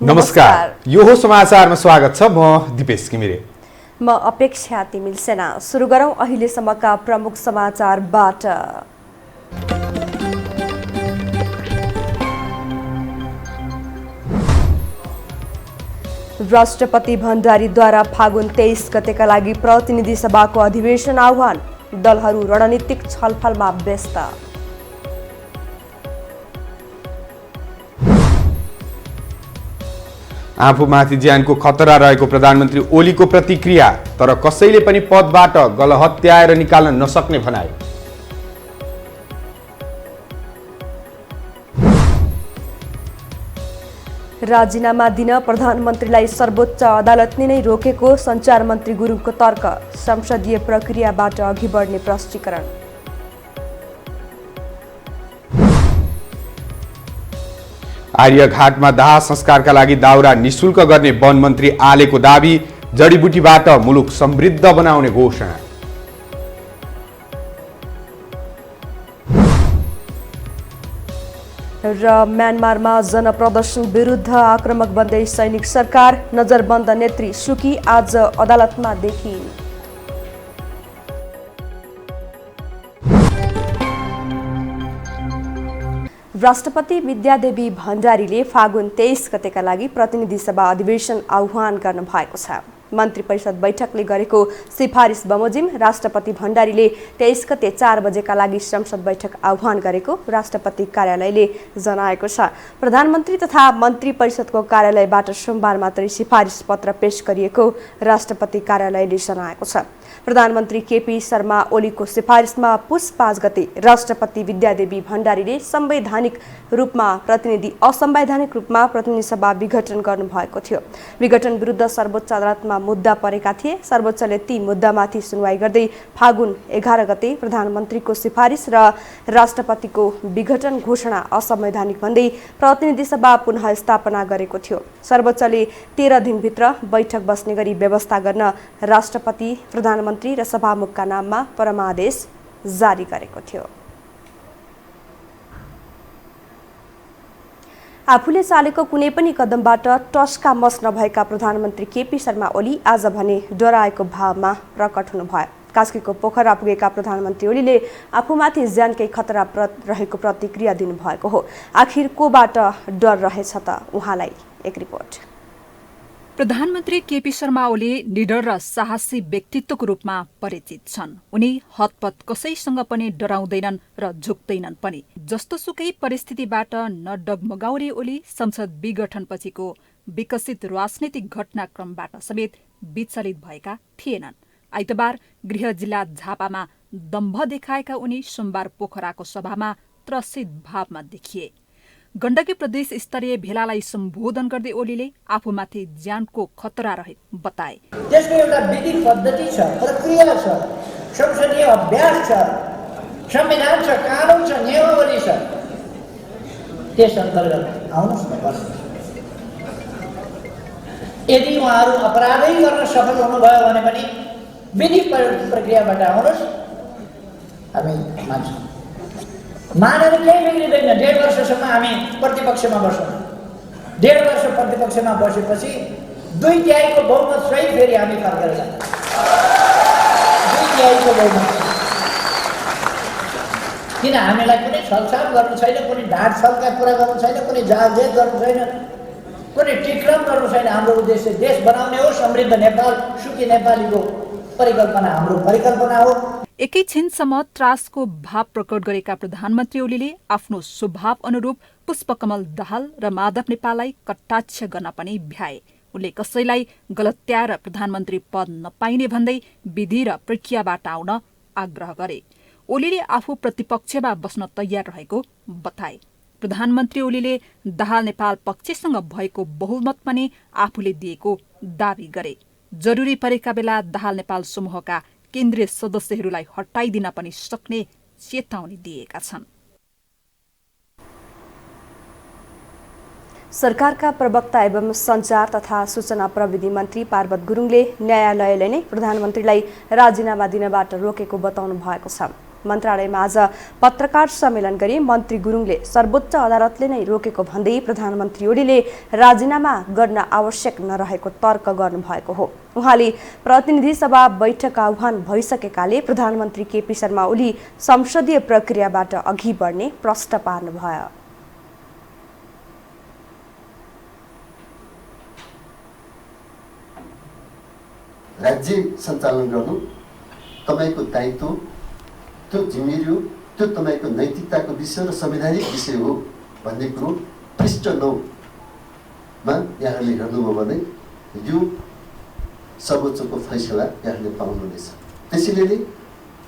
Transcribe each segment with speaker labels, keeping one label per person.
Speaker 1: नमस्कार। यो हो समाचारमा स्वागत छ। म दिपेश घिमिरे।
Speaker 2: म अपेक्षा तिमिल सेना। सुरु गरौं अहिलेसम्मका प्रमुख समाचारबाट। राष्ट्रपति भण्डारीद्वारा फागुन 23 गतेका लागि प्रतिनिधि सभाको अधिवेशन आह्वान। दलहरू रणनीतिक छलफलमा व्यस्त।
Speaker 1: आफूमाथि ज्यानको खतरा रहेको प्रधानमन्त्री ओलीको प्रतिक्रिया, तर कसैले पनि पदबाट गलहत्याएर निकाल्न नसक्ने भनाए।
Speaker 2: राजीनामा दिन प्रधानमन्त्रीलाई सर्वोच्च अदालतले नै रोकेको सञ्चार मन्त्री गुरुङको तर्क। संसदीय प्रक्रियाबाट अघि बढ्ने प्रष्टीकरण।
Speaker 1: आर्यघाटमा दाह संस्कारका लागि दाउरा निशुल्क गर्ने वन मन्त्री आलेको दाबी। जडीबुटीबाट मुलुक समृद्ध बनाउने घोषणा। र म्यानमारमा जनप्रदर्शन विरुद्ध आक्रमक बन्दै सैनिक सरकार। नजरबन्द नेत्री सुकी आज अदालतमा देखिन्। राष्ट्रपति विद्यादेवी भण्डारीले फागुन 23 गतेका लागि प्रतिनिधि सभा अधिवेशन आह्वान गर्नु भएको छ। मन्त्री परिषद बैठकले गरेको सिफारिस बमोजिम राष्ट्रपति भण्डारीले 23 गते 4 बजेका लागि संसद बैठक आह्वान गरेको राष्ट्रपति कार्यालयले जनाएको छ। प्रधानमन्त्री तथा मन्त्री परिषदको कार्यालयबाट सोमबार मात्रै सिफारिस पत्र पेश गरिएको राष्ट्रपति कार्यालयले जनाएको छ। प्रधानमन्त्री केपी शर्मा ओलीको सिफारिसमा पुस 5 गते राष्ट्रपति विद्यादेवी भण्डारीले असंवैधानिक रूपमा प्रतिनिधि सभा विघटन गर्नुभएको थियो। विघटन विरुद्ध सर्वोच्च अदालतमा मुद्दा परेका थिए। सर्वोच्चले ती मुद्दामाथि सुनवाई गर्दै फागुन 11 गते प्रधानमन्त्रीको सिफारिस र राष्ट्रपतिको विघटन घोषणा असंवैधानिक भन्दै प्रतिनिधि सभा पुनः स्थापना गरेको थियो। सर्वोच्चले 13 दिनभित्र बैठक बस्ने गरी व्यवस्था गर्न राष्ट्रपति, प्रधानमन्त्री र सभामुखका नाममा परमादेश जारी गरेको थियो। आफूले चालेको कुनै पनि कदमबाट टस्का मस नभएका प्रधानमन्त्री केपी शर्मा ओली आज भने डराएको भावमा प्रकट हुनुभयो। कास्कीको पोखरा पुगेका प्रधानमन्त्री ओलीले आफूमाथि ज्यानकै खतरा रहेको प्रतिक्रिया दिनुभएको हो। आखिर कोबाट डर रहेछ त उहाँलाई? एक रिपोर्ट।
Speaker 3: प्रधानमन्त्री केपी शर्मा ओली निडर र साहसी व्यक्तित्वको रूपमा परिचित छन्। उनी हतपत कसैसँग पनि डराउँदैनन् र झुक्दैनन् पनि। जस्तोसुकै परिस्थितिबाट नडगमगाउने ओली संसद विघटनपछिको विकसित राजनीतिक घटनाक्रमबाट समेत विचलित भएका थिएनन्। आइतबार गृह जिल्ला झापामा दम्भ देखाएका उनी सोमबार पोखराको सभामा त्रसित भावमा देखिए। गण्डकी प्रदेश स्तरीय भेलालाई सम्बोधन गर्दै ओलीले आफूमाथि ज्यानको खतरा रहे बताए।
Speaker 4: त्यसको एउटा विधि पद्धति छ, प्रक्रिया छ, संसदीय अभ्यास छ, संविधान छ, कानुन छ, नियमावली छ। त्यस अन्तर्गत आउनुहोस् न बस्नु। यदि उहाँहरू अपराधै गर्न सफल हुनुभयो भने पनि विधि प्रक्रियाबाट आउनुहोस्, हामी मान्छौँ। मानेर केही बिग्रिँदैन। 1.5 वर्षसम्म हामी प्रतिपक्षमा बस्छौँ। 1.5 वर्ष प्रतिपक्षमा बसेपछि 2/3 बहुमत सहित फेरि हामी फर्केर जान्छौँ। 2/3 बहुमत। किन हामीलाई कुनै छलछाल गर्नु छैन, कुनै ढाड छलका कुरा गर्नु छैन, कुनै जालजेल गर्नु छैन, कुनै टिक्रम गर्नु छैन। हाम्रो उद्देश्य देश बनाउने हो, समृद्ध नेपाल, सुखी नेपालीको परिकल्पना हाम्रो परिकल्पना हो।
Speaker 3: एकै छिनसम्म त्रासको भाव प्रकट गरेका प्रधानमन्त्री ओलीले आफ्नो स्वभाव अनुरूप पुष्पकमल दाहाल र माधव नेपाललाई कटाक्ष गर्न पनि भ्याए। उनले कसैलाई गलत्याएर प्रधानमन्त्री पद नपाइने भन्दै विधि र प्रक्रियाबाट आउन आग्रह गरे। ओलीले आफू प्रतिपक्षमा बस्न तयार रहेको बताए। प्रधानमन्त्री ओलीले दाहाल नेपाल पक्षसँग भएको बहुमत पनि आफूले दिएको दावी गरे। जरुरी परेका बेला दाहाल नेपाल समूहका केन्द्रीय सदस्यहरूलाई हटाइदिन पनि सक्ने चेतावनी दिएका छन्।
Speaker 2: सरकारका प्रवक्ता एवं सञ्चार तथा सूचना प्रविधि मन्त्री पार्वत गुरुङले न्यायालयले नै प्रधानमन्त्रीलाई राजीनामा दिनबाट रोकेको बताउनु भएको छ।
Speaker 1: मन्त्रालयमा आज पत्रकार सम्मेलन गरी मन्त्री गुरुङले सर्वोच्च अदालतले नै रोकेको भन्दै प्रधानमन्त्री ओलीले राजीनामा गर्न आवश्यक नरहेको तर्क गर्नुभएको हो। उहाँले प्रतिनिधि सभा बैठक आह्वान भइसकेकाले प्रधानमन्त्री केपी शर्मा ओली संसदीय प्रक्रियाबाट अघि बढ्ने प्रश्न पार्नुभयो।
Speaker 5: राज्य सञ्चालन गर्नु तपाईको दायित्व, त्यो जिम्मेवारी हो, त्यो तपाईको नैतिकताको विषय र संवैधानिक विषय हो भन्ने कुरो पृष्ठ 9 यहाँहरूले हेर्नुभयो भने यो सर्वोच्चको फैसला यहाँले पाउनुहुनेछ। त्यसैले नै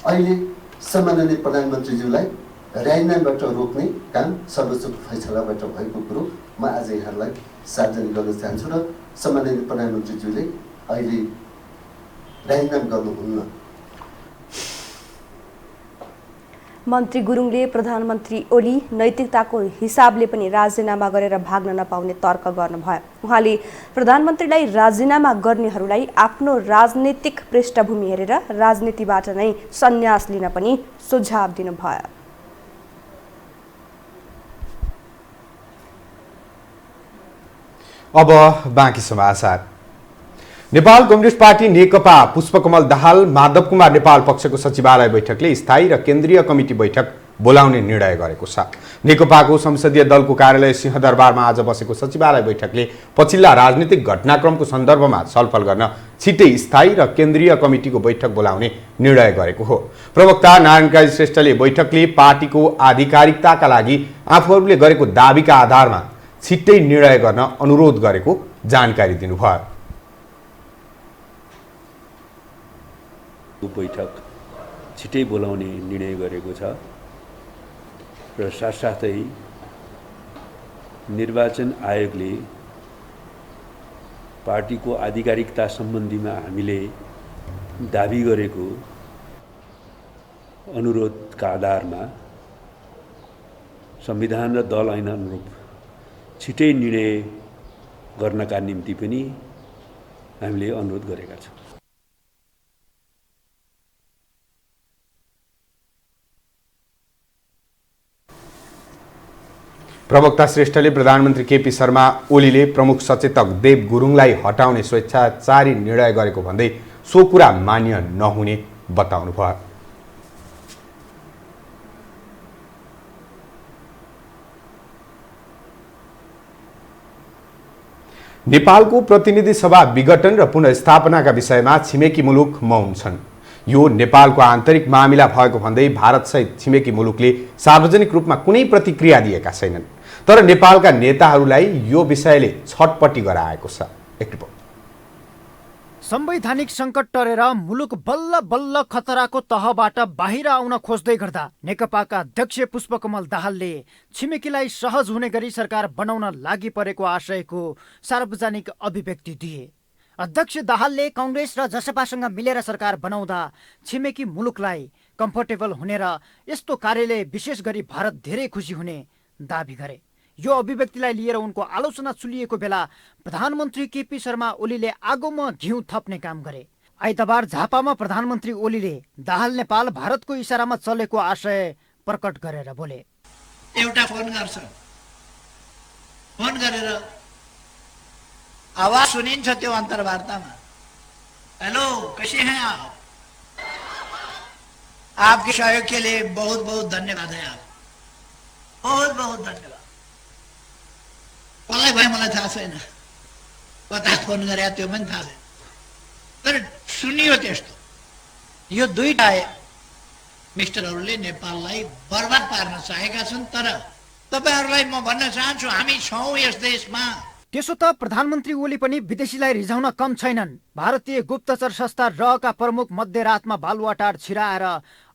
Speaker 5: अहिले सम्माननीय प्रधानमन्त्रीज्यूलाई राजीनामाबाट रोक्ने काम सर्वोच्चको फैसलाबाट भएको कुरो म आज यहाँलाई सार्वजनिक गर्न चाहन्छु र सम्माननीय प्रधानमन्त्रीज्यूले अहिले राजीनामा गर्नुहुन्न।
Speaker 1: मन्त्री गुरुङले प्रधानमन्त्री ओली नैतिकताको हिसाबले पनि राजीनामा गरेर भाग्न नपाउने तर्क गर्नुभयो। उहाँले प्रधानमन्त्रीलाई राजीनामा गर्नेहरूलाई आफ्नो राजनीतिक पृष्ठभूमि हेरेर राजनीतिबाट नै सन्यास लिन पनि सुझाव दिनुभयो।
Speaker 6: अब बाँकी समाचार। नेपाल कम्युनिस्ट पार्टी नेकपा पुष्पकमल दाहाल माधव कुमार नेपाल पक्षको सचिवालय बैठकले स्थायी र केन्द्रीय कमिटी बैठक बोलाउने निर्णय गरेको छ। नेकपाको संसदीय दलको कार्यालय सिंहदरबारमा आज बसेको सचिवालय बैठकले पछिल्ला राजनीतिक घटनाक्रमको सन्दर्भमा छलफल गर्न छिट्टै स्थायी र केन्द्रीय कमिटीको बैठक बोलाउने निर्णय गरेको हो। प्रवक्ता नारायण काजी श्रेष्ठले बैठकले पार्टीको आधिकारिकताका लागि आफूहरूले गरेको दाबीका आधारमा छिट्टै निर्णय गर्न अनुरोध गरेको जानकारी दिनुभयो।
Speaker 7: बैठक छिटै बोलाउने निर्णय गरेको छ र साथसाथै निर्वाचन आयोगले पार्टीको आधिकारिकता सम्बन्धीमा हामीले दाबी गरेको अनुरोधका आधारमा संविधान र दल ऐन अनुरूप छिटै निर्णय गर्नका निम्ति पनि हामीले अनुरोध गरेका छौँ।
Speaker 6: प्रवक्ता श्रेष्ठले प्रधानमन्त्री केपी शर्मा ओलीले प्रमुख सचेतक देव गुरुङलाई हटाउने स्वेच्छाचारी निर्णय गरेको भन्दै सो कुरा मान्य नहुने बताउनुभयो। नेपालको प्रतिनिधि सभा विघटन र पुनर्स्थापनाका विषयमा छिमेकी मुलुक मौन छन्। यो नेपालको आन्तरिक मामिला भएको भन्दै भारतसहित छिमेकी मुलुकले सार्वजनिक रूपमा कुनै प्रतिक्रिया दिएका छैनन्। तर नेपालका नेताहरूलाई यो विषयले छटपटी गराएको छ। एक रिपोर्ट।
Speaker 8: संवैधानिक सङ्कट टरेर मुलुक बल्ल बल्ल खतराको तहबाट बाहिर आउन खोज्दै गर्दा नेकपाका अध्यक्ष पुष्पकमल दाहालले छिमेकीलाई सहज हुने गरी सरकार बनाउन लागि परेको आशयको सार्वजनिक अभिव्यक्ति दिए। अध्यक्ष दाहालले कांग्रेस र जसपासँग मिलेर सरकार बनाउँदा छिमेकी मुलुकलाई कम्फर्टेबल हुने र यस्तो कार्यले विशेष गरी भारत धेरै खुसी हुने दाबी गरे। यो अभिव्यक्तिलाई लिएर उनको आलोचना चुलिएको बेला प्रधानमन्त्री केपी शर्मा ओलीले आगोमा घिउ थप्ने काम गरे। आइतबार झापामा प्रधानमन्त्री ओलीले दाहाल नेपाल भारतको इसारामा चलेको आशय प्रकट गरेर बोले।
Speaker 4: एउटा फोन गर्छ, फोन गरेर आवाज सुनिन्छ त्यो अन्तर्वार्तामा, हेलो कैसे हैं आप, आपके सहयोग के लिए बहुत बहुत धन्यवाद है, आप बहुत बहुत धन्यवाद। कसलाई भयो मलाई थाहा छैन, कता फोन गरे त्यो पनि थाहा छैन, तर सुनियो त्यस्तो। यो दुईटा मिस्टरहरूले नेपाललाई बर्बाद पार्न चाहेका छन्। तर तपाईहरुलाई म भन्न चाहन्छु हामी छौं यस देशमा।
Speaker 8: त्यसो त प्रधानमन्त्री ओली पनि विदेशीलाई रिझाउन कम छैनन्। भारतीय गुप्तचर संस्था रका प्रमुख मध्यरातमा बालुवाटार छिराएर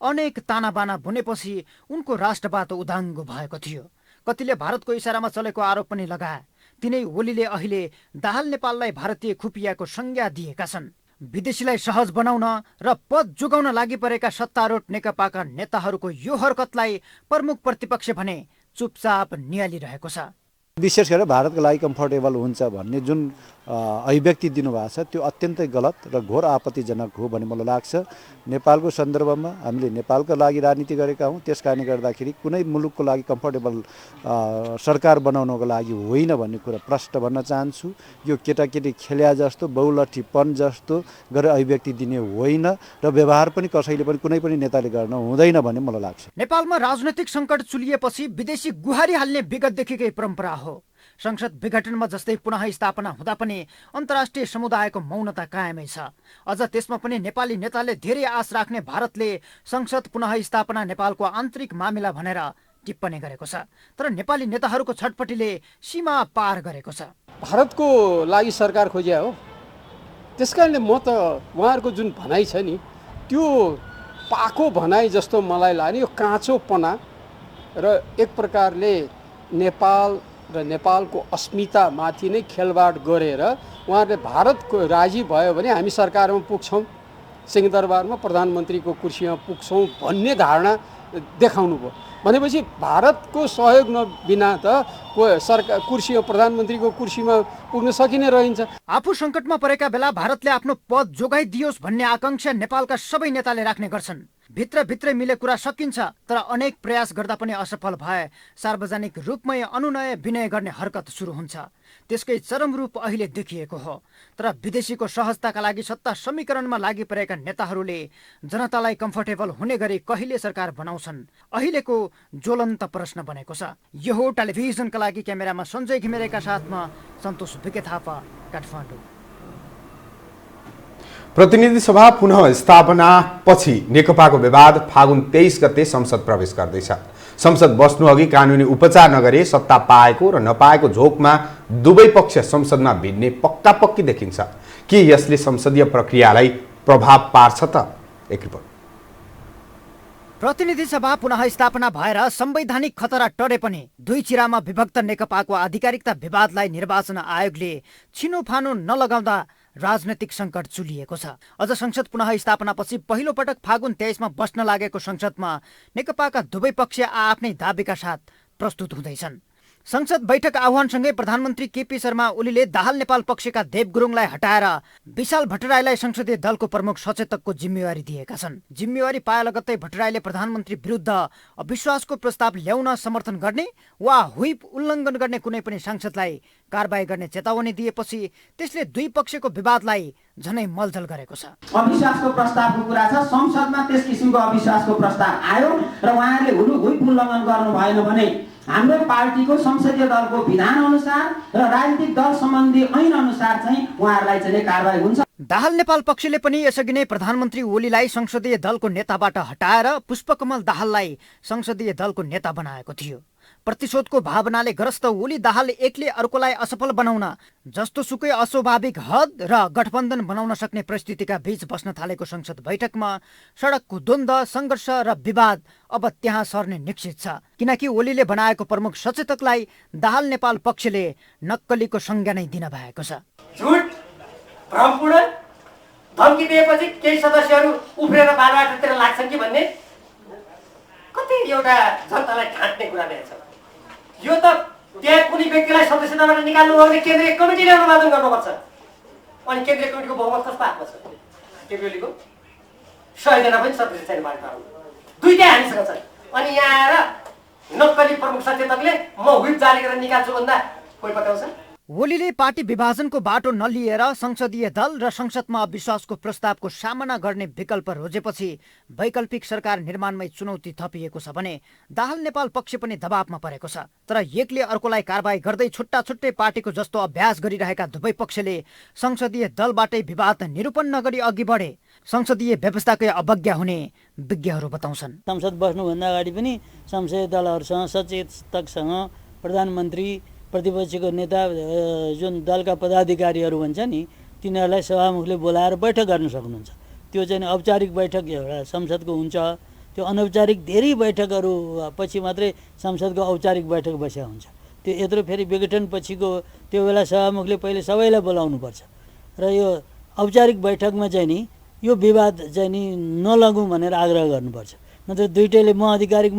Speaker 8: अनेक तानाबाना बुनेपछि उनको राष्ट्रवाद उदाङ्गो भएको थियो। कतिले भारतको इसारामा चलेको आरोप पनि लगाए। तिनै ओलीले अहिले दाहाल नेपाललाई भारतीय खुफियाको संज्ञा दिएका छन्। विदेशीलाई सहज बनाउन र पद जोगाउन लागि परेका सत्तारूढ नेकपाका नेताहरूको यो हरकतलाई प्रमुख प्रतिपक्ष भने चुपचाप नियालिरहेको छ।
Speaker 9: विशेष गरेर भारतको लागि कम्फर्टेबल हुन्छ भन्ने जुन अभिव्यक्ति दिनुभएको छ त्यो अत्यन्तै गलत र घोर आपत्तिजनक हो भन्ने मलाई लाग्छ। नेपालको सन्दर्भमा हामीले नेपालका लागि राजनीति गरेका हौँ, त्यस कारणले गर्दाखेरि कुनै मुलुकको लागि कम्फर्टेबल सरकार बनाउनको लागि होइन भन्ने कुरा प्रष्ट भन्न चाहन्छु। यो केटाकेटी खेल्या जस्तो बहुलठीपन जस्तो गरेर अभिव्यक्ति दिने होइन र व्यवहार पनि कसैले पनि कुनै पनि नेताले गर्न हुँदैन भन्ने मलाई लाग्छ।
Speaker 8: नेपालमा राजनैतिक सङ्कट चुलिएपछि विदेशी गुहारी हाल्ने विगतदेखिकै परम्परा हो। संसद विघटनमा जस्तै पुनः स्थापना हुँदा पनि अन्तर्राष्ट्रिय समुदायको मौनता कायमै छ। अझ त्यसमा पनि नेपाली नेताले धेरै आश राख्ने भारतले संसद पुनः स्थापना नेपालको आन्तरिक मामिला भनेर टिप्पणी गरेको छ। तर नेपाली नेताहरूको छटपटीले सीमा पार गरेको छ।
Speaker 10: भारतको लागि सरकार खोज्या हो, त्यसकारणले म त उहाँहरूको जुन भनाइ छ नि त्यो पाको भनाइ जस्तो मलाई लाग्यो। यो काँचोपना र एक प्रकारले नेपाल र नेपालको अस्मितामाथि नै खेलवाड गरेर उहाँहरूले भारतको राजी भयो भने हामी सरकारमा पुग्छौँ, सिंहदरबारमा प्रधानमन्त्रीको कुर्सीमा पुग्छौँ भन्ने धारणा देखाउनु भयो। भनेपछि भारतको सहयोग बिना त सरकार कुर्सीमा प्रधानमन्त्रीको कुर्सीमा पुग्न सकिने रहन्छ।
Speaker 8: आफू सङ्कटमा परेका बेला भारतले आफ्नो पद जोगाइदियोस् भन्ने आकांक्षा नेपालका सबै नेताले राख्ने गर्छन्। भित्रभित्रै मिले कुरा सकिन्छ, तर अनेक प्रयास गर्दा पनि असफल भए सार्वजनिक रूपमै अनुनय विनय गर्ने हरकत सुरु हुन्छ। त्यसकै चरम रूप अहिले देखिएको हो। तर विदेशीको सहजताका लागि सत्ता समीकरणमा लागि परेका नेताहरूले जनतालाई कम्फर्टेबल हुने गरी कहिले सरकार बनाउँछन्, अहिलेको ज्वलन्त प्रश्न बनेको छ। यो हो टेलिभिजनका लागि क्यामेरामा सञ्जय घिमिरेका साथमा सन्तोष विके थापा, काठमाडौँ।
Speaker 6: प्रतिनिधि सभा पुनः स्थापना पछि नेकपाको विवाद फागुन 23 गते संसद प्रवेश गर्दैछ। संसद बस्नु अघि कानुनी उपचार नगरे सत्ता पाएको र नपाएको झोकमा दुवै पक्ष संसदमा भिड्ने पक्का पक्की देखिन्छ। के यसले संसदीय प्रक्रियालाई प्रभाव पार्छ त? एक रिपोर्ट।
Speaker 8: प्रतिनिधि सभा पुनः स्थापना भएर संवैधानिक खतरा टरे पनि दुई चिरामा विभक्त नेकपाको आधिकारिकता विवादलाई निर्वाचन आयोगले छिनोफानो नलगाउँदा राजनैतिक सङ्कट चुलिएको छ। अझ संसद पुनः स्थापनापछि पहिलो पटक फागुन 23 मा बस्न लागेको संसदमा नेकपाका दुवै पक्ष आफ्नै दाबीका साथ प्रस्तुत हुँदैछन्। संसद बैठक आह्वानसँगै प्रधानमन्त्री केपी शर्मा ओलीले दाहाल नेपाल पक्षका देव गुरुङलाई हटाएर विशाल भट्टराईलाई संसदीय दलको प्रमुख सचेतकको जिम्मेवारी दिएका छन्। जिम्मेवारी पाए लगत्तै भट्टराईले प्रधानमन्त्री विरुद्ध अविश्वासको प्रस्ताव ल्याउन समर्थन गर्ने वा व्हिप उल्लङ्घन गर्ने कुनै पनि सांसदलाई कारबाही गर्ने चेतावनी दिएपछि त्यसले दुई पक्षको विवादलाई झनै मलजल गरेको छ।
Speaker 11: अविश्वासको प्रस्तावको कुरा छ, संसदमा त्यस किसिमको अविश्वासको प्रस्ताव आयो र उहाँहरूले व्हिप उल्लङ्घन गर्नु भएन भने हाम्रो पार्टीको संसदीय दलको विधान अनुसार र राजनीतिक दल सम्बन्धी ऐन अनुसार चाहिँ उहाँहरूलाई चाहिँ कारबाही हुन्छ।
Speaker 8: दाहाल नेपाल पक्षले पनि यसअघि नै प्रधानमन्त्री ओलीलाई संसदीय दलको नेताबाट हटाएर पुष्पकमल दाहाललाई संसदीय दलको नेता बनाएको थियो। प्रतिशोधको भावनाले ग्रस्त ओली दाहाल एकले अर्कोलाई असफल बनाउन जस्तो सुकै अस्वाभाविक हद र गठबन्धन बनाउन सक्ने परिस्थितिका बीच बस्न थालेको संसद बैठकमा सडकको द्वन्द्व, सङ्घर्ष र विवाद अब त्यहाँ सर्ने निश्चित छ। किनकि ओलीले बनाएको प्रमुख सचेतकलाई दाहाल नेपाल पक्षले नक्कलीको संज्ञा नै दिन भएको छ।
Speaker 12: झुट, भ्रमपूर्ण धम्की दिएपछि केही सदस्यहरू उफ्रेर बालबाटोतिर लाग्छन् कि भन्ने कति एउटा जनतालाई ढाँट्ने कुरा रहेछ। यो त त्यहाँ कुनै व्यक्तिलाई सदस्यताबाट निकाल्नु हो भने केन्द्रीय कमिटीले अनुमोदन गर्नुपर्छ। अनि केन्द्रीय कमिटीको बहुमत कस्तो हातमा छ? केपी ओलीको 100 जना पनि सदस्य छैन बालबाटो, दुईटै हामीसँग छन्। अनि यहाँ आएर नक्कली प्रमुख सचेतकले म व्हिप जारी गरेर निकाल्छु भन्दा कोही पठाउँछ?
Speaker 8: ओलीले पार्टी विभाजनको बाटो नलिएर संसदीय दल र संसदमा अविश्वासको प्रस्तावको सामना गर्ने विकल्प रोजेपछि वैकल्पिक सरकार निर्माणमै चुनौती थपिएको छ भने दाहाल नेपाल पक्ष पनि दबावमा परेको छ। तर एकले अर्कोलाई कारबाही गर्दै छुट्टा छुट्टै पार्टीको जस्तो अभ्यास गरिरहेका दुवै पक्षले संसदीय दलबाटै विवाद निरूपण नगरी अघि बढे संसदीय व्यवस्थाकै अवज्ञा हुने विज्ञहरू बताउँछन्।
Speaker 13: संसद बस्नुभन्दा अगाडि पनि संसदीय दलहरूसँग सचेतकसँग प्रधानमन्त्री, प्रतिपक्षको नेता, जुन दलका पदाधिकारीहरू भन्छ नि, तिनीहरूलाई सभामुखले बोलाएर बैठक गर्न सक्नुहुन्छ। त्यो चाहिँ औपचारिक बैठक एउटा संसदको हुन्छ। त्यो अनौपचारिक धेरै बैठकहरू पछि मात्रै संसदको औपचारिक बैठक बसेको हुन्छ। त्यो यत्रो फेरि विघटन पछिको त्यो बेला सभामुखले पहिले सबैलाई बोलाउनुपर्छ र यो औपचारिक बैठकमा चाहिँ नि यो विवाद चाहिँ नि नलगौँ भनेर आग्रह गर्नुपर्छ। नत्र दुइटैले म आधिकारिक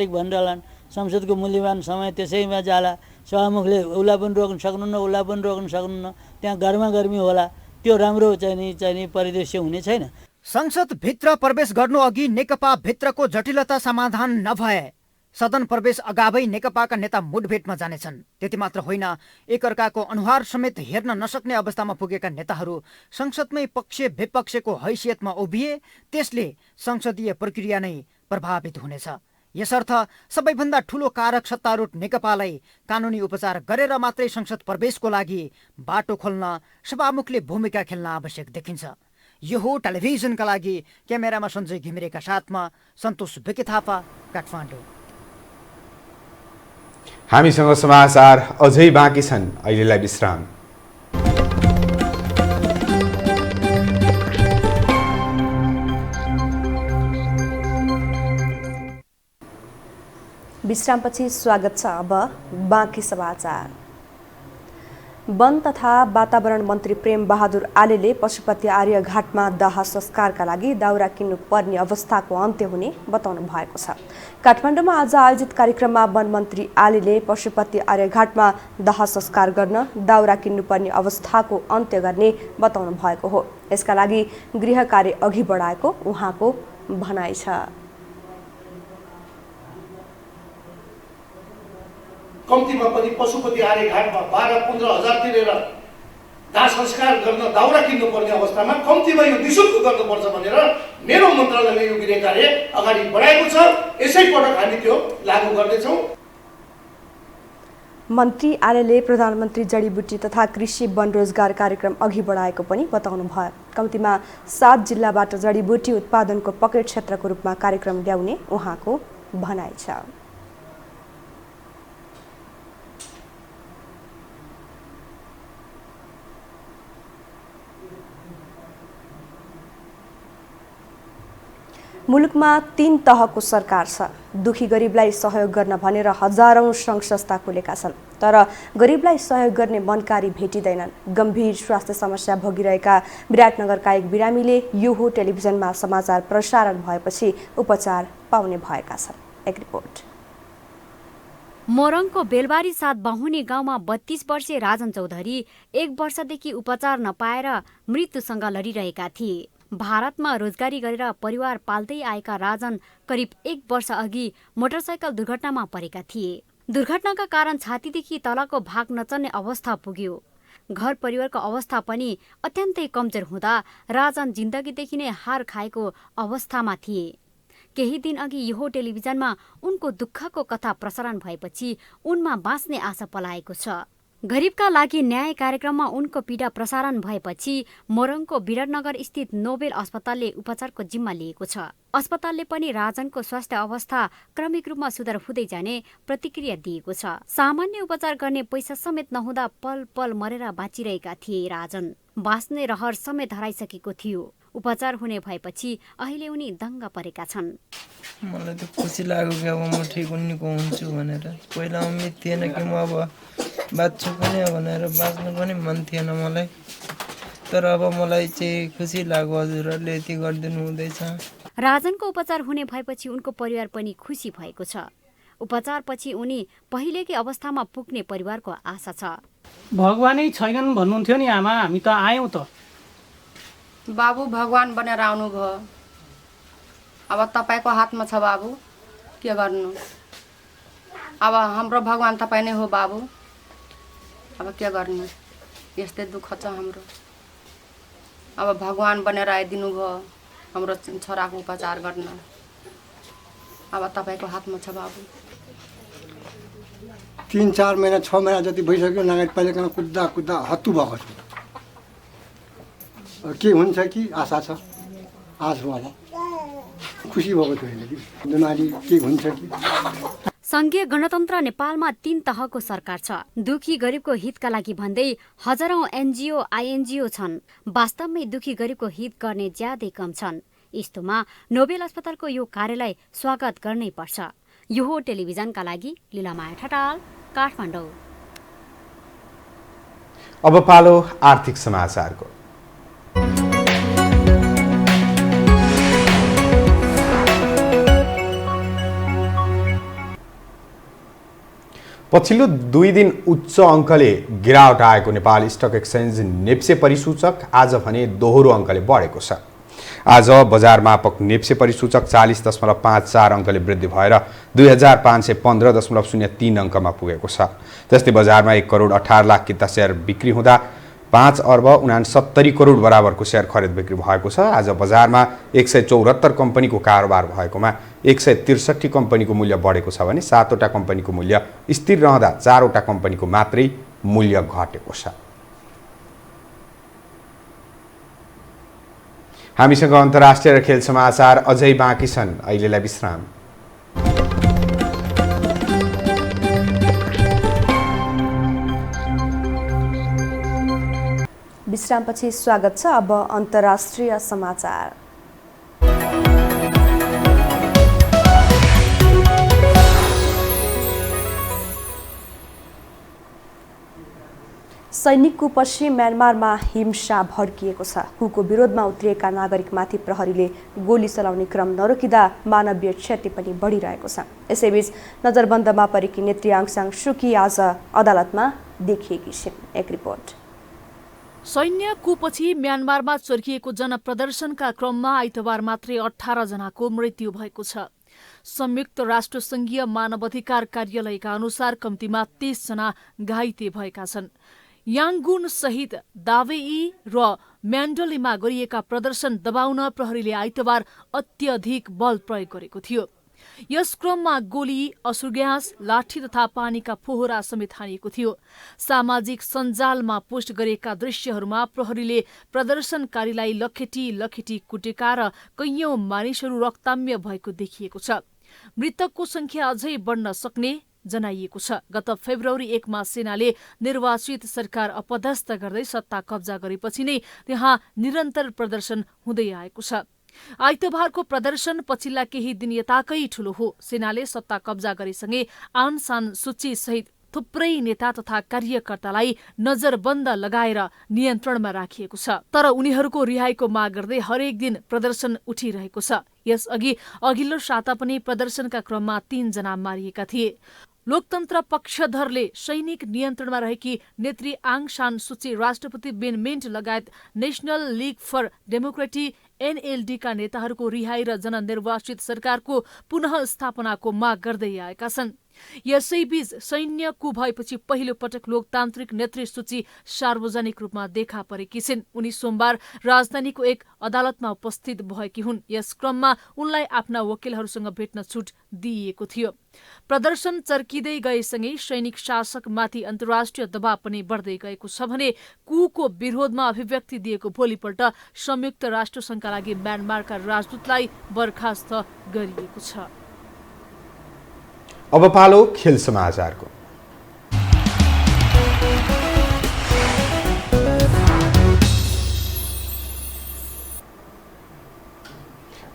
Speaker 13: भनिरहलान्, संसदको मूल्यवान समय त्यसैमा जाला, सभामुखले उसलाई पनि रोक्न सक्नुहुन्न, उसलाई पनि रोक्न सक्नुहुन्न, त्यहाँ गर्मी होला, त्यो राम्रो चाहिँ परिदृश्य हुने छैन।
Speaker 8: संसदभित्र प्रवेश गर्नु अघि नेकपा भित्रको जटिलता समाधान नभए सदन प्रवेश अगावै नेकपाका नेता मुठभेटमा जानेछन्। त्यति मात्र होइन, एकअर्काको अनुहार समेत हेर्न नसक्ने अवस्थामा पुगेका नेताहरू संसदमै पक्ष विपक्षको हैसियतमा उभिए त्यसले संसदीय प्रक्रिया नै प्रभावित हुनेछ। यसर्थ सबैभन्दा ठूलो कारक सत्तारूढ नेकपालाई कानुनी उपचार गरेर मात्रै संसद प्रवेशको लागि बाटो खोल्न सभामुखले भूमिका खेल्न आवश्यक देखिन्छ। यो हो टेलिभिजनका लागि क्यामेरामा सञ्जय घिमिरेका साथमा सन्तोष बेके थापा, काठमाडौँ।
Speaker 6: हामीसँग समाचार अझै बाँकी छन्, अहिलेलाई विश्राम।
Speaker 1: विश्रामपछि स्वागत छ। अब बाँकी समाचार। वन तथा वातावरण मन्त्री प्रेम बहादुर आलेले पशुपति आर्यघाटमा दाह संस्कारका लागि दाउरा किन्नुपर्ने अवस्थाको अन्त्य हुने बताउनु भएको छ। काठमाडौँमा आज आयोजित कार्यक्रममा वन मन्त्री आलेले पशुपति आर्यघाटमा दाह संस्कार गर्न दाउरा किन्नुपर्ने अवस्थाको अन्त्य गर्ने बताउनु भएको हो। यसका लागि गृह कार्य अघि बढाएको उहाँको भनाइ छ।
Speaker 14: कम्तीमा पनि पशुपति आर्यघाटमा 12-15 हजार तिरेर दाह संस्कार गर्न दाउरा किन्नुपर्ने अवस्थामा कम्तीमा यो निःशुल्क गर्नुपर्छ भनेर मेरो मन्त्रालयले यो गृह कार्य अगाडि बढाएको छ। यसै पटक हामी त्यो लागू गर्दैछौँ।
Speaker 1: मन्त्री आलेले प्रधानमन्त्री जडीबुटी तथा कृषि वन रोजगार कार्यक्रम अघि बढाएको पनि बताउनु भयो। कम्तीमा 7 जिल्लाबाट जडीबुटी उत्पादनको पकेट क्षेत्रको रूपमा कार्यक्रम ल्याउने उहाँको भनाइ छ। मुलुकमा 3 तहको सरकार छ। दुखी गरिबलाई सहयोग गर्न भनेर हजारौं सङ्घ संस्था खुलेका छन्, तर गरिबलाई सहयोग गर्ने मनकारी भेटिँदैनन्। गम्भीर स्वास्थ्य समस्या भोगिरहेका विराटनगरका एक बिरामीले यो हो टेलिभिजनमा समाचार प्रसारण भएपछि उपचार पाउने भएका छन्। एक रिपोर्ट।
Speaker 15: मोरङको बेलबारी 7 बाहुनी गाउँमा 32 वर्षीय राजन चौधरी 1 वर्षदेखि उपचार नपाएर मृत्युसँग लडिरहेका थिए। भारतमा रोजगारी गरेर परिवार पाल्दै आएका राजन करिब 1 वर्ष अघि मोटरसाइकल दुर्घटनामा परेका थिए। दुर्घटनाका कारण छातीदेखि तलको भाग नचल्ने अवस्था पुग्यो। घर परिवारको अवस्था पनि अत्यन्तै कमजोर हुँदा राजन जिन्दगीदेखि नै हार खाएको अवस्थामा थिए। केही दिन अघि यो टेलिभिजनमा उनको दुःखको कथा प्रसारण भएपछि उनमा बाँच्ने आशा पलाएको छ। गरिबका लागि न्याय कार्यक्रममा उनको पीडा प्रसारण भएपछि मोरङको विराटनगर स्थित नोबेल अस्पतालले उपचारको जिम्मा लिएको छ। अस्पतालले पनि राजनको स्वास्थ्य अवस्था क्रमिक रूपमा सुधार हुँदै जाने प्रतिक्रिया दिएको छ। सामान्य उपचार गर्ने पैसा समेत नहुँदा पल पल मरेर बाँचिरहेका थिए राजन। बाँच्ने रहर समेत हराइसकेको थियो। उपचार हुने भएपछि अहिले उनी दङ्ग परेका छन्।
Speaker 16: मलाई त खुसी लाग्यो कि अब म ठिक हुन्छु भनेर। पहिला उम्मिद थिएन कि म अब बाँच्छु पनि भनेर, बाँच्नु पनि मन थिएन मलाई। तर अब मलाई चाहिँ खुसी लाग्यो, हजुरहरूले यति गरिदिनु हुँदैछ।
Speaker 15: राजनको उपचार हुने भएपछि उनको परिवार पनि खुसी भएको छ। उपचारपछि उनी पहिलेकै अवस्थामा पुग्ने परिवारको आशा छ।
Speaker 17: भगवानै छैनन् भन्नुहुन्थ्यो नि आमा, हामी त आयौँ त।
Speaker 18: बाबु भगवान बनेर आउनुभयो, अब तपाईँको हातमा छ बाबु, के गर्नु। अब हाम्रो भगवान तपाईँ नै हो बाबु, अब के गर्नु, यस्तै दुःख छ हाम्रो। अब भगवान बनेर आइदिनु भयो हाम्रो छोराको उपचार गर्न, अब तपाईँको हातमा छ बाबु।
Speaker 19: 3-4 महिना 6 महिना जति भइसक्यो नगरपालिकामा कुद्दा कुद्दा हत्तु भएको छु। के हुन्छ कि आशा छ, आश भयो, खुसी भएको थियो बिमारी के हुन्छ कि।
Speaker 15: संघीय गणतन्त्र नेपालमा 3 तहको सरकार छ। दुखी गरिबको हितका लागि भन्दै हजारौं एनजिओ आइएनजिओ छन्। वास्तवमै दुखी गरिबको हित गर्ने ज्यादै कम छन्। यस्तोमा नोबेल अस्पतालको यो कार्यलाई स्वागत गर्नै पर्छ। यो हो टेलिभिजनका लागि लीलामाया ठटाल, काठमाडौँ।
Speaker 6: अब पालो आर्थिक समाचारको। पछिल्लो 2 दिन उच्च अङ्कले गिरावट आएको नेपाल स्टक एक्सचेन्ज नेप्से परिसूचक आज भने दोहोरो अङ्कले बढेको छ। आज बजार मापक नेप्से परिसूचक 40.54 अङ्कले वृद्धि भएर 2515.03 अङ्कमा पुगेको छ। त्यस्तै बजारमा 1 करोड 18 लाख किता सेयर बिक्री हुँदा 5 अर्ब 69 करोड बराबरको सेयर खरिद बिक्री भएको छ। आज बजारमा 174 कम्पनीको कारोबार भएकोमा 163 कम्पनीको मूल्य बढेको छ भने 7 वटा कम्पनीको मूल्य स्थिर रहँदा 4 वटा कम्पनीको मात्रै मूल्य घटेको छ। हामीसँग अन्तर्राष्ट्रिय र खेल समाचार अझै बाँकी छन्। अहिलेलाई विश्राम।
Speaker 1: विश्रामपछि स्वागत छ। अब अन्तर्राष्ट्रिय समाचार। सैनिकको पछि म्यानमारमा हिंसा भड्किएको छ। कुको विरोधमा उत्रिएका नागरिकमाथि प्रहरीले गोली चलाउने क्रम नरोकिँदा मानवीय क्षति पनि बढिरहेको छ। यसैबीच नजरबन्दमा परेकी नेत्री आङ सान सुकी आज अदालतमा देखिएकी छिन्। एक रिपोर्ट।
Speaker 20: सैन्य कुपछि म्यानमारमा चर्किएको जनप्रदर्शनका क्रममा आइतबार मात्रै 18 जनाको मृत्यु भएको छ। संयुक्त राष्ट्रसङ्घीय मानवाधिकार कार्यालयका अनुसार कम्तीमा 30 जना घाइते भएका छन्। याङ्गुन सहित दावेई र म्यान्डलीमा गरिएका प्रदर्शन दबाउन प्रहरीले आइतबार अत्यधिक बल प्रयोग गरेको थियो। यस क्रममा गोली, असुर ग्यास, लाठी तथा पानीका फोहरा समेत हानिएको थियो। सामाजिक सञ्जालमा पोस्ट गरेका दृश्यहरूमा प्रहरीले प्रदर्शनकारीलाई लखेटी कुटेका र कैयौं मानिसहरू रक्ताम्य भएको देखिएको छ। मृतकको संख्या अझै बढ्न सक्ने जनाइएको छ। गत फेब्रुअरी 1 मा सेनाले निर्वाचित सरकार अपदस्थ गर्दै सत्ता कब्जा गरेपछि नै त्यहाँ निरन्तर प्रदर्शन हुँदै आएको छ। आइतबारको प्रदर्शन पछिल्ला केही दिन यताकै ठूलो हो। सेनाले सत्ता कब्जा गरेसँगै आङ सान सुची सहित थुप्रै नेता तथा कार्यकर्तालाई नजरबन्द लगाएर नियन्त्रणमा राखिएको छ। तर उनीहरूको रिहाईको माग गर्दै हरेक दिन प्रदर्शन उठिरहेको छ। यसअघि अघिल्लो साता पनि प्रदर्शनका क्रममा 3 जना मारिएका थिए। लोकतन्त्र पक्षधरले सैनिक नियन्त्रणमा रहेकी नेत्री आङ सान सुची, राष्ट्रपति विन मिन्ट लगायत national league for democracy NLD का नेताहरूको रिहाई र जननिर्वाचित सरकारको पुनः स्थापनाको माग गर्दै आएका छन्। यसैबीच सैन्य कु भएपछि पहिलो पटक लोकतान्त्रिक नेत्री सूची सार्वजनिक रूपमा देखा परेकी छिन्। उनी सोमबार राजधानीको एक अदालतमा उपस्थित भएकी हुन्। यस क्रममा उनलाई आफ्ना वकिलहरूसँग भेट्न छुट दिइएको थियो। प्रदर्शन चर्किँदै गएसँगै सैनिक शासकमाथि अन्तर्राष्ट्रिय दबाव पनि बढ्दै गएको छ भने कुको विरोधमा अभिव्यक्ति दिएको भोलिपल्ट संयुक्त राष्ट्रसङ्घका लागि म्यानमारका राजदूतलाई बर्खास्त गरिएको छ।
Speaker 6: अब पालो खेल समाचारको।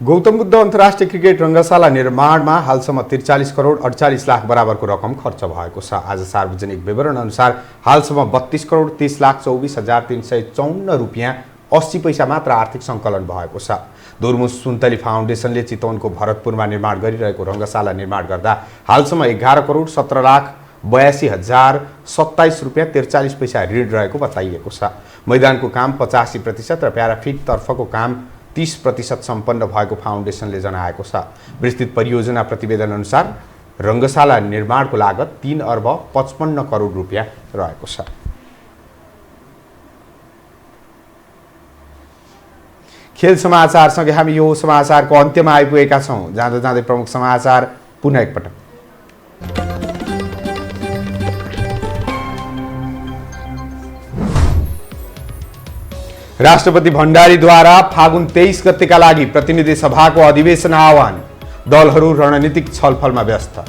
Speaker 6: गौतम बुद्ध अन्तर्राष्ट्रिय क्रिकेट रङ्गशाला निर्माणमा हालसम्म 43 करोड 48 लाख बराबरको रकम खर्च भएको छ। आज सार्वजनिक विवरण अनुसार हालसम्म 32 करोड 30 लाख 24,354 रुपियाँ 80 पैसा मात्र आर्थिक सङ्कलन भएको छ। दुर्मुस सुन्तली फाउन्डेसनले चितवनको भरतपुरमा निर्माण गरिरहेको रङ्गशाला निर्माण गर्दा हालसम्म 11 करोड 17 लाख 82,027 रुपियाँ 43 पैसा ऋण रहेको बताइएको छ। मैदानको काम 85% र प्याराफिट तर्फको काम 30% सम्पन्न भएको फाउन्डेसनले जनाएको छ। विस्तृत परियोजना प्रतिवेदन अनुसार रङ्गशाला निर्माणको लागत 3 अर्ब 55 करोड रुपियाँ रहेको छ। खेल समाचारसँगै हामी यो समाचारको अन्त्यमा आइपुगेका छौँ। जाँदा जाँदै प्रमुख समाचार पुनः एकपटक। राष्ट्रपति भण्डारीद्वारा फागुन 23 गतेका लागि प्रतिनिधि सभाको अधिवेशन आह्वान। दलहरू रणनीतिक छलफलमा व्यस्त।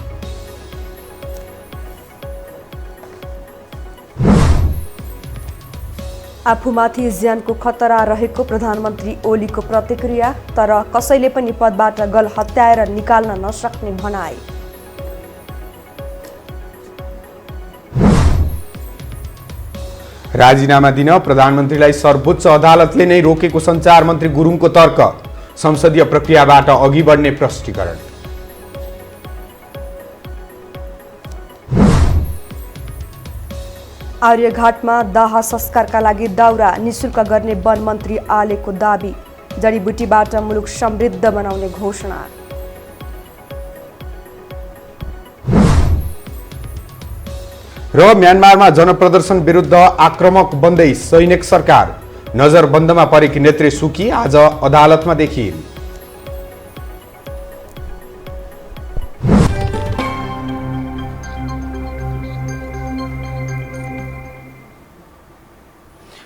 Speaker 1: आफूमाथि ज्यानको खतरा रहेको प्रधानमन्त्री ओलीको प्रतिक्रिया, तर कसैले पनि पदबाट गल हत्याएर निकाल्न नसक्ने भनाई।
Speaker 6: राजीनामा दिन प्रधानमन्त्रीलाई सर्वोच्च अदालतले नै रोकेको सञ्चार मन्त्री गुरुङको तर्क। संसदीय प्रक्रियाबाट अघि बढ्ने प्रष्टीकरण।
Speaker 2: आर्यघाटमा दाह संस्कारका लागि दाउरा निशुल्क गर्ने वन मन्त्री आलेको दाबी। जडीबुटीबाट मुलुक समृद्ध बनाउने घोषणा।
Speaker 6: र म्यानमारमा जनप्रदर्शन विरुद्ध आक्रामक बन्दै सैनिक सरकार। नजरबन्दमा परेकी नेत्री सुकी आज अदालतमा देखिन्।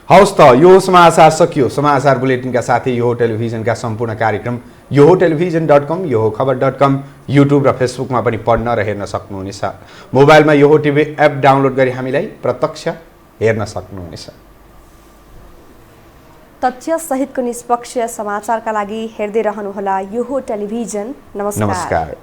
Speaker 6: हवस् त यो समाचार सकियो। समाचार बुलेटिनका साथै यो टेलिभिजनका सम्पूर्ण कार्यक्रम यो टेलिभिजन.com, यो खबर.com, युट्युब र फेसबुकमा पनि पढ्न र हेर्न सक्नुहुनेछ। मोबाइलमा यो टिभी एप डाउनलोड गरी हामीलाई प्रत्यक्ष हेर्न सक्नुहुनेछ।
Speaker 2: तथ्य सहितको निष्पक्ष समाचारका लागि हेर्दै रहनुहोला यो टेलिभिजन। नमस्कार।